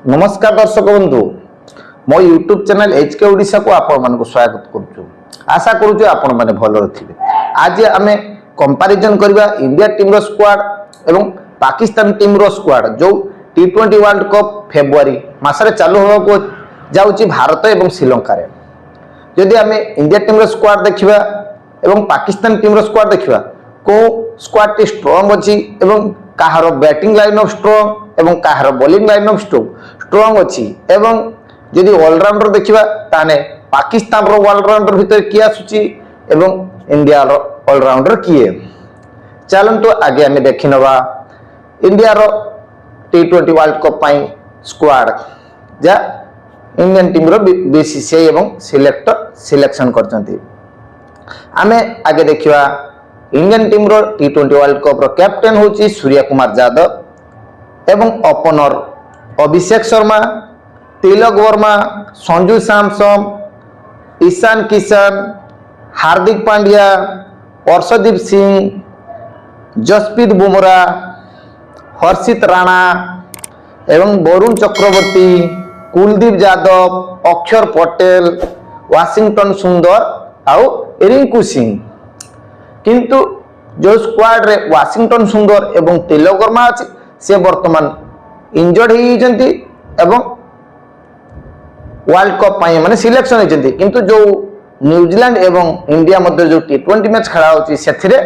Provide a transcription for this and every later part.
नमस्कार दर्शक बंधु मो यूट्यूब चैनल एचके ओडिशा को आपण मानक स्वागत करूछु। आशा करूछु आपण माने भलो थिबे। आज आमे कंपैरिजन करबा इंडिया टीम रो स्क्वाड एवं पाकिस्तान टीम रो स्क्वाड जो टी20 वर्ल्ड कप फेब्रुआरी मासरे चालू होबा को जाउची भारत एवं श्रीलंका रे। यदि आमे इंडिया टीम रो स्क्वाड देखिबा एवं पाकिस्तान टीम रो स्क्वाड देखिबा को स्क्वाड टी स्ट्रांग अछि एवं काहारो बैटिंग लाइन ऑफ स्ट्रांग एवं काहार बॉलिंग लाइन ऑफ स्ट्रांग अछि एवं यदि ऑलराउंडर देखिबा ताने पाकिस्तान रो ऑलराउंडर भीतर किए आसुची एवं इंडिया रो ऑलराउंडर किए। चलंतु आगे हमें देखिनबा इंडिया रो टी20 वर्ल्ड कप पाई स्क्वाड जा इंडियन टीम रो बीसीसीआई एवं सिलेक्शन करचंती। आमे आगे देखिबा इंडियन टीम रो टी20 वर्ल्ड कप रो कैप्टन होची सूर्य कुमार यादव एवं ओपनर अभिषेक शर्मा, तिलक वर्मा, संजू सैमसन, ईशान किशन, हार्दिक पांड्या, अर्शदीप सिंह, जसप्रीत बुमराह, हर्षित राणा एवं वरुण चक्रवर्ती, कुलदीप यादव, अक्षर पटेल, वाशिंगटन सुंदर आउ रिंकू सिंह। किंतु जो स्क्वाड रे वाशिंगटन सुंदर एवं तिलक वर्मा अछि से वर्तमान इंजर्ड होइजंती एवं वर्ल्ड कप पाई माने सिलेक्शन होइजंती। किंतु जो न्यूजीलैंड एवं इंडिया मध्य जो टी20 मैच खेला होची सेथिरे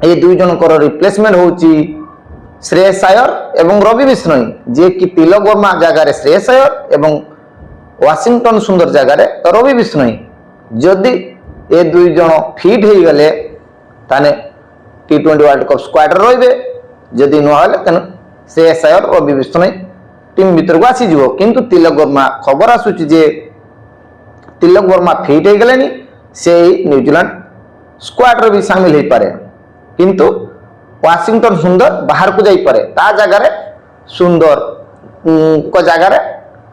ए दुई जन कर रिप्लेसमेंट होची श्रेयस अय्यर एवं रवि बिश्नोई जे कि तिलक वर्मा जगह रे श्रेयस अय्यर एवं वाशिंगटन सुंदर जगह रे रवि बिश्नोई। जदि ए दुई जन फिट हो गले ताने टी20 वर्ल्ड कप स्क्वाड रे रहिबे। जदि न हले तन श्रेयस अय्यर रवि बिश्नोई टीम भीतर को आसी जीवो। किंतु तिलक वर्मा खबर आसुची जे तिलक वर्मा फिट हो गलेनी से न्यूजीलैंड स्क्वाड रे भी शामिल हो पारे। किंतु वाशिंगटन सुंदर बाहर को जाई पारे ता जगह रे सुंदर को जगह रे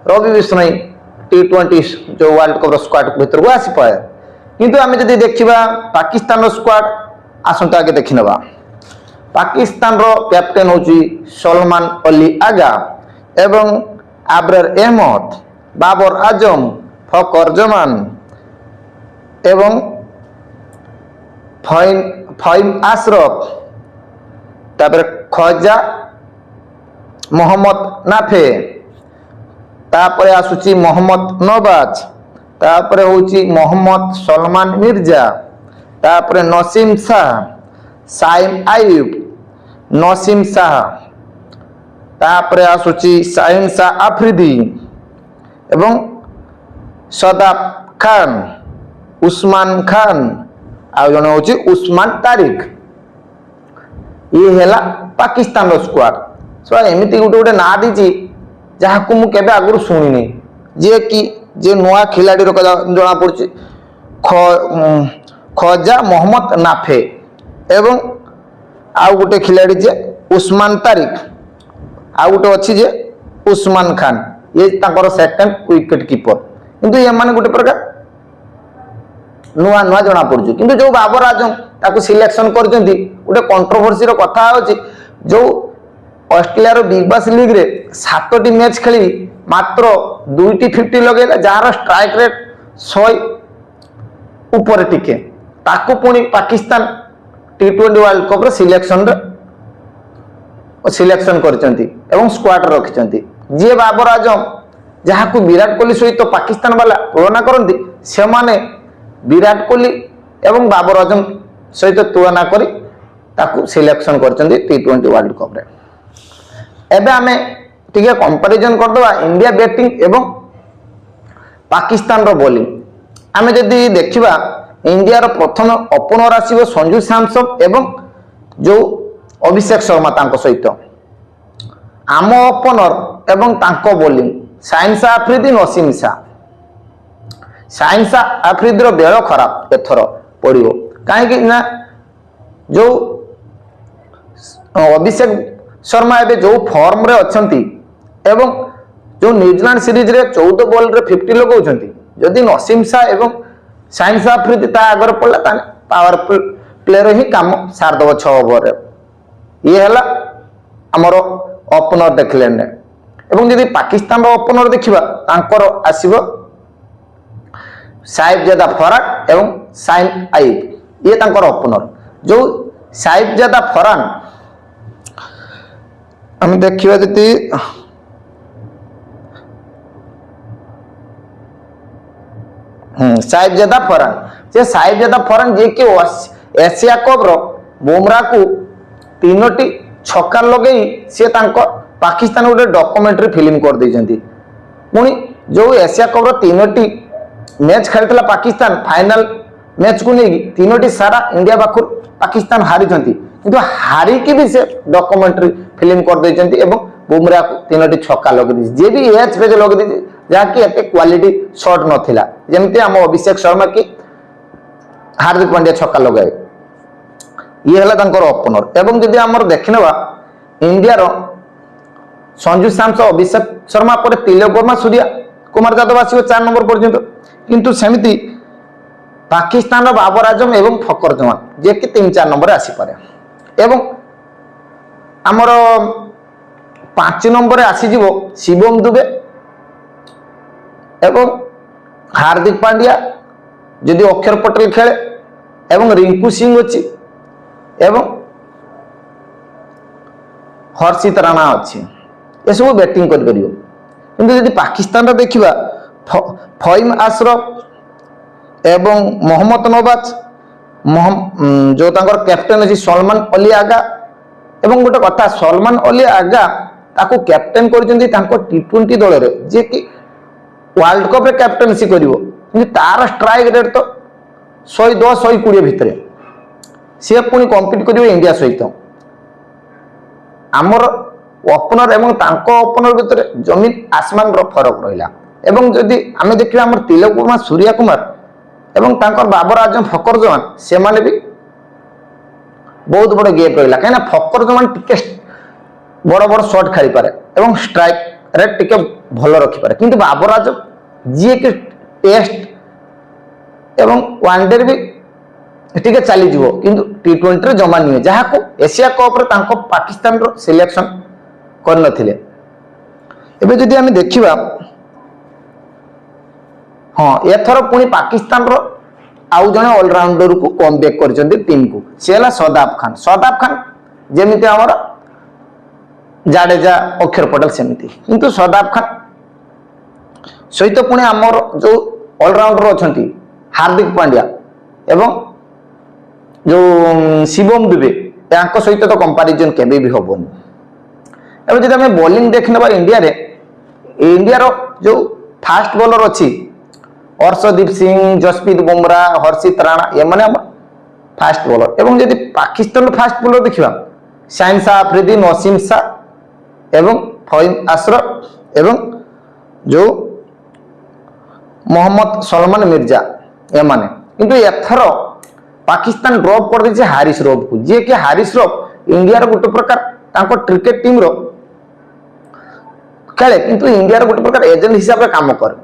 रवि बिश्नोई टी20 जो वर्ल्ड कप स्क्वाड भीतर को आसी पाए। किंतु आमे जदि देखिबा पाकिस्तान रो स्क्वाड आसंता आगे देखिनबा पाकिस्तान रो कैप्टन होची सलमान अली आगा एवं आब्रार अहमद, बाबर आजम, फकर जमान एवं फहीम अशरफ तापर ख्वाजा मोहम्मद नाफे तापर आसुची मोहम्मद नवाज तापर होची मोहम्मद सलमान मिर्जा तापर नसीम शाह, साइम आयुब, नसीम शाह तापर आसुची शाहीन शाह आफरीदी एवं सदाब खान, उस्मान खान आ जने होची उस्मान तारिक। ये हेला पाकिस्तान रो स्क्वाड। सो एमिति गुटे गुटे ना दिची जहा को मु केबे आगुर सुनिनी जे कि जे नवा खिलाड़ी रो जणा पड़ची ख्वाजा मोहम्मद नाफे एवं आउ गोटे खिलाड़ी जे उस्मान तारिक आउ गोटे अच्छी जे उस्मान खान ये तांकर सेकंड विकेट कीपर। किंतु ये माने गोटे प्रकार नुआ नुआ जना पड़छु। किंतु जो बाबर आजम ताको सिलेक्शन करजंती गोटे कंट्रोवर्सी रो कथा होची जो ऑस्ट्रेलिया रो बिग बास लीग रे 7टी मैच खेली मात्र 2टी 50 लगेला जार स्ट्राइक रेट 100 ऊपर टिके ताको पुणी पाकिस्तान टी20 वर्ल्ड कप रो सिलेक्शन करचंती एवं स्क्वाड रखिचंती। जे बाबर आजम जहा को विराट कोहली सहित तो पाकिस्तान वाला तुलना करंती से माने विराट कोहली एवं बाबर आजम सहित तुलना करी ताको सिलेक्शन करचंती टी20 वर्ल्ड कप रे। एबे आमे टिके कंपैरिजन कर दवा इंडिया बैटिंग एवं पाकिस्तान रो बॉलिंग। आमे जदी देखिबा इंडिया रो प्रथम ओपनर आसीबो संजू सैमसन एवं जो अभिषेक शर्मा तांको सहित आम ओपनर एवं तांको बॉलिंग शाहीन शाह आफरीदी, नसीम शाह। शाहीन शाह आफरीदी रो बेଳ खराब एथर पड़ियो काहे कि ना जो अभिषेक शर्मा एबे जो फॉर्म रे अछंती एवं जो न्यूजीलैंड सीरीज रे 14 बॉल रे 50 लगाउछंती जदि नसीम शाह एवं शाहीन शाह आफरीदी ता आगर पड़ला ताने पावर प्ले रे ही काम सार दब 6 ओवर रे। ये हला हमरो ओपनर देखले ने এবং যদি পাকিস্তান ওপনর देखा तांकर आसीबो साहिबजादा फरहान एवं शाहीन आयुब ये तांकर ओपनर जो साहिबजादा फरहान हम देखिबा जति साहिबजादा फरहान जे कि एशिया कप रो बुमराह को तीनोटी छक्का लगई से तांको पाकिस्तान गोटे डॉक्यूमेंट्री फिल्म कर देइछंती पुणी जो एशिया कप रो तीनोटी मैच खेलता पाकिस्तान फाइनल मैच को नहीं तीनोटी सारा इंडिया पाखु पाकिस्तान हारी किंतु हारी की भी से डॉक्यूमेंट्री फिल्म कर देइछंती एवं बुमराह को तीनोटी छक्का लगे जे भी एच पेज लगे जहाँकि एते क्वालिटी शॉट नथिला जेमती हम अभिषेक शर्मा की हार्दिक पांड्या छक्का लगाए ये हला तांकर ओपनर एवं जदि हमर देखिनबा इंडिया रो संजू सैमसन अभिषेक शर्मा पर तिलक वर्मा सूर्या कुमार यादव आसिबो 4 नंबर पर्यंत किंतु सेमिति पाकिस्तान रो बाबर आजम एवं फकर जमान जे कि 3-4 नंबर आसी पारे एवं हमर 5 नंबर आसी जीवो शिवम दुबे एवं हार्दिक पांड्या जदि अक्षर पटेल खेले एवं रिंकू सिंह अच्छी एवं हर्षित राणा अच्छी ये सब बैटिंग कर पाकिस्तान देखा फहीम आशरफ एवं मोहम्मद नवाज जो तांकर कैप्टेन अच्छी सलमान अली आगा एवं गोटे कथा सलमान अली आगा ताको कैप्टेन कर टी20 दल रे जे कि वर्ल्ड कप रे कैप्टेनसी करिवो कि तार स्ट्राइक रेट तो 110-120 भितर सी पुणी कम्पीट करिवो इंडिया सहित आमर ओपनर एवं तांको ओपनर भितर जमीन आसमान रो फरक रहिला एवं जदि आमे देखिबा हमर तिलक वर्मा सूर्या कुमार एवं तांकर बाबर आजम फकर जवान से माने भी बहुत बड़ गैप रहिला काहे ना फकर जवान टिके बड़ बड़ शॉट खेली पारे एवं स्ट्राइक रेट टिके भलो रखि पारे किंतु बाबर आजम जी के टेस्ट एवं वनडे भी टिके चली जीवो किंतु टी20 रे जमा नहीं जहाँ को एशिया कप रे तांको पाकिस्तान रो सिलेक्शन कर नथिले एबे जदि आमे देखिबा हाँ एथर पुणी पाकिस्तान रो आउ जने ऑलराउंडर को कम बैक करचंदी टीम को सेला सदाब खान जेमिति हमर जाडेजा अक्षर पटेल सेमिति किंतु सदाब खान सहित पुणी हमर जो ऑलराउंडर अछंती हार्दिक पांड्या एवं जो शिवम दुबे यांको सहित तो कंपैरिजन केबे भी होबोनी एबे जदि हमें बॉलिंग देखनबा इंडिया रो जो फास्ट बॉलर अछि हर्षदीप सिंह जसप्रीत बुमराह हर्षित राणा ये माने फास्ट बॉलर एवं जदि पाकिस्तान फास्ट बॉलर देखिबा शाहीन शाह अफरीदी नसीम शाह एवं फहीम आशरफ एवं जो मोहम्मद सलमान मिर्जा ये माने किंतु एथर पाकिस्तान ड्रॉप कर दे हारिस रफ को जे कि हारिस रफ इंडिया रो गोटे प्रकार तांको क्रिकेट टीम रो खेले किंतु इंडिया रो गोटे प्रकार एजेंट हिसाब रे काम करे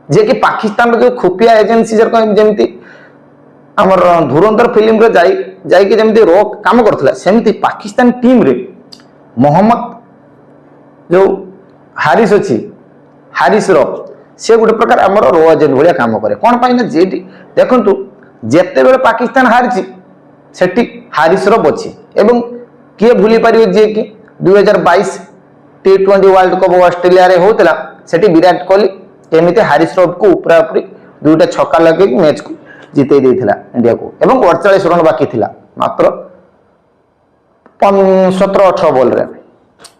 जे कि पाकिस्तान रो जो खुफिया एजेंसी जेमती हमर धुरंधर फिल्म रे जाई कि जेमती रो काम करथला सेमती पाकिस्तान टीम रे मोहम्मद जो हारिस अछि हारिस रफ से गोटे प्रकार हमर रो एजेंट भलिया काम करे कोन पाइना जेटी देखंतु जेते बेले पाकिस्तान हारिछि सेठी हारिस रफ अछि एवं किए भूली पारियो जे कि 2022 टी20 वर्ल्ड कप ऑस्ट्रेलिया रे होतला सेठी विराट कोहली एमिते हारिस रफ को ऊपरा ऊपरी दुईटा छक्का लगे मैच को जीते देथिला इंडिया को एवं 48 रन बाकी थिला मात्र 17-18 बॉल रे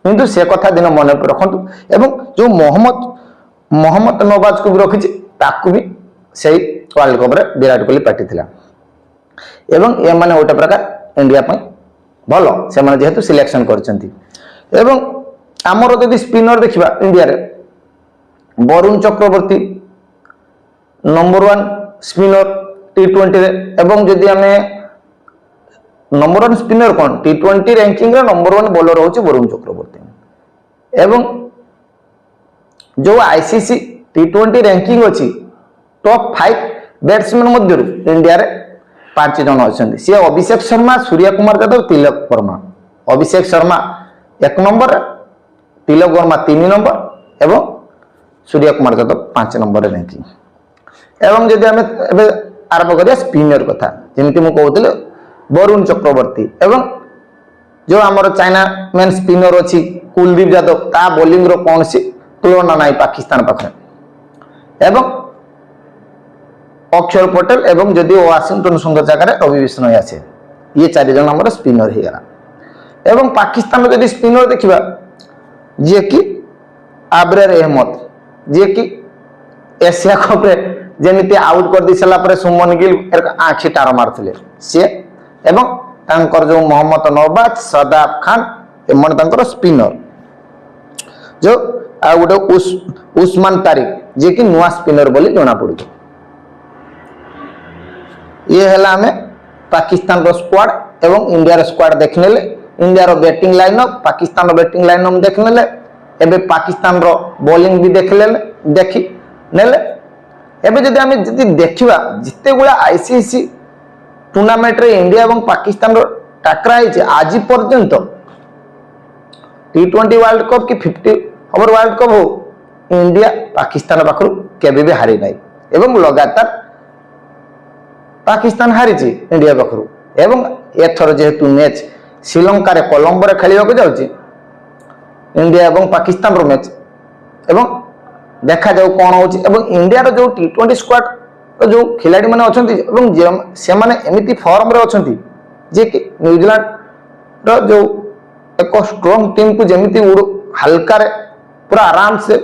किंतु से कथा दिन मन रखंतु एवं जो मोहम्मद नवाज को भी रखिछि ताकू भी सही वर्ल्ड कप रे विराट कोहली पार्टी थिला एवं ए माने गोटे प्रकार इंडिया पय भलो से माने जेहेतु सिलेक्शन करचंती एवं आमर जदि स्पिनर देखिबा इंडिया रे वरुण चक्रवर्ती नंबर 1 स्पिनर टी20 रे एवं जदि हमें नंबर 1 स्पिनर कोन टी20 रैंकिंग रे नंबर 1 बॉलर होची वरुण चक्रवर्ती एवं जो आईसीसी टी20 रैंकिंग अछि टॉप 5 बैट्समैन मध्य इंडिया रे 5 जन अछंती से अभिषेक शर्मा सूर्या कुमार यादव तिलक वर्मा अभिषेक शर्मा 1 नंबर तिलक वर्मा 3 नंबर एवं सूर्य कुमार यादव 5 नंबर रैंकिंग। एवं जदि आम आरंभ करिया स्पिनर कथा जमी मुझे कहते वरुण चक्रवर्ती एवं जो आमर चाइना मेन स्पिनर अच्छी कुलदीप यादव ता बोलिंग रो कौन सी तुलना ना पाकिस्तान पाखे एवं अक्षर पटेल एवं जदि वाशिंगटन सुंदर जगह रवि बिश्नोई आसे ये 4 जन आमर स्पिनर हो गला। एवं पाकिस्तान जदि स्पिनर देखा जी कि आब्रार अहमद जी कि एशिया कप जमी आउट कर दी सारा सुमन गिल आखि टार मारुले सी एवं तांकर जो मोहम्मद नवाज सदाब खान एम स्पिनर जो आ गोटे उस्मान तारिक जी कि नुआ स्पिनर बोली जना पड़ू। ये है आम पाकिस्तान स्क्वाड एवं इंडिया स्क्वाड देखने India batting lineup Pakistan batting lineup देखने एवं पाकिस्तान बॉलिंग भी देखी नेले एवं जदि आम देखा जिते गुड़ा आईसीसी टूर्नामेंट रे इंडिया और पाकिस्तान टाकरा है आज पर्यंत T20 वर्ल्ड कप कि 50 ओवर वर्ल्ड कप हो इंडिया पाकिस्तान पाखु केबे भी हारी नहीं एवं लगातार पाकिस्तान हारी इंडिया पाखु एवं एथर जेहेतु मैच श्रीलंका रे कोलंबो रे खेलिबा को जाउची इंडिया और पाकिस्तान रो मैच एवं देखा जाऊ कौन होची एवं इंडिया रो जो T20 स्क्वाड जो खिलाड़ी मैंने अच्छा से माने एमती फॉर्म रे अच्छा जे कि न्यूजीलैंड रो जो एक स्ट्रॉन्ग टीम को जमी हल्का रे पूरा आराम से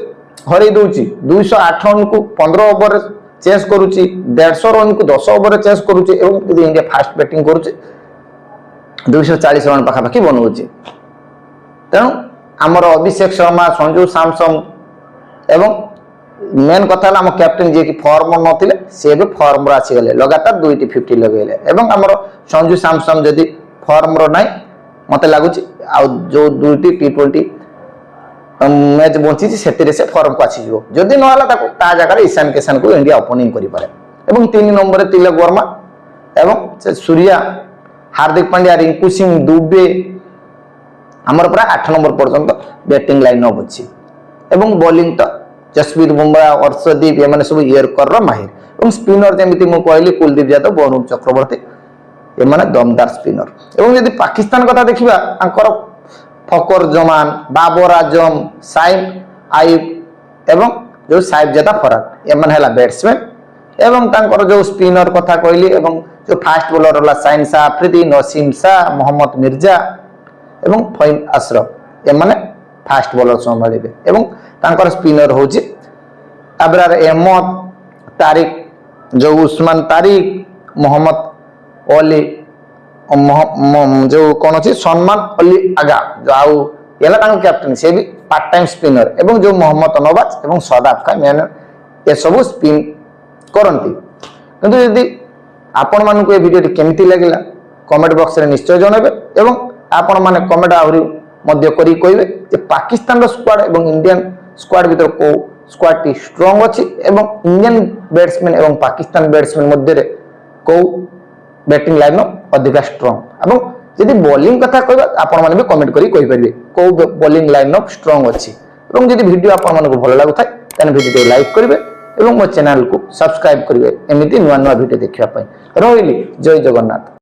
हर दूची 208 रन को 15 ओवर चेस करुच्ची 150 रन को 10 ओवर चेस करुच्ची एवं इंडिया फास्ट बैटिंग करुच्ची 240 रन पाखापाखि बनाऊँच। तेणु आमर अभिषेक शर्मा संजू सैमसन एवं मेन कथा आम कैप्टेन जी की फॉर्म नथिले से भी फॉर्म रो आसीगले लगातार 2टी 50 लगेले एवं आमर संजू सैमसन जदि फॉर्म रो नाही मते लागुची आ जो 2टी T20 मैच बंची से फॉर्म को आसी जिवो जदि न होला ताको ता जगह ईशान किशन को इंडिया ओपनिंग करि पारे। एवं 3 नंबर तिलक वर्मा एवं सूर्या हार्दिक पांड्या रिंकू सिंह दुबे आमर पूरा 8 नंबर पर्यंत बैटिंग लाइन अप अछि एवं बॉलिंग तो जसप्रीत बुमराह अर्शदीप ये सब इयरकर माहिर और स्पिनर जमी मुझे कहली कुलदीप यादव वरुण चक्रवर्ती ये दमदार स्पिनर। एवं यदि पाकिस्तान कथा देखा फकर जमान बाबर आजम साइम आयुब एवं जो साहिबजादा फरार एमन बैट्समैन एवं तांकर जो स्पिनर कथा कहली एवं जो फास्ट बॉलर होला साइन शाह आफरीदी नसीम शाह मोहम्मद मिर्जा एवं फहीम अशरफ एमने फास्ट बॉलर संभाଳିବେ एवं तांकर स्पिनर होची अब्रार अहमद तारिक जो उस्मान तारिक मोहम्मद अली जो कौन अच्छी सलमान अली आगा जो आउ कैप्टेन से भी पार्ट टाइम स्पिनर एवं जो मोहम्मद नवाज एवं सदाब खान ये सब स्पिन करती किंतु यदि आपण मानक ये वीडियो केमती लगिला कमेंट बॉक्स रे निश्चय जनइबे एवं आपण माने कमेंट आहुरी मध्य करी कहिबे जे पाकिस्तान रो स्क्वाड एवं इंडियन स्क्वाड भीतर को स्क्वाड टी स्ट्रांग अछि एवं इंडियन बैट्समैन एवं पाकिस्तान बैट्समैन मध्य रे को बैटिंग लाइन अधिक स्ट्रांग एवं यदि बॉलिंग कथा कहबा आपण माने भी कमेंट करी कहि परिबे को बॉलिंग लाइन अप स्ट्रांग अछि एवं यदि वीडियो आपण माने को भलो लागुथाय तने वीडियो लाइक करिवे एवं मो चैनल को सब्सक्राइब करिवे एमिति नुवा नुवा वीडियो देखिया पई रहिली जय जगन्नाथ।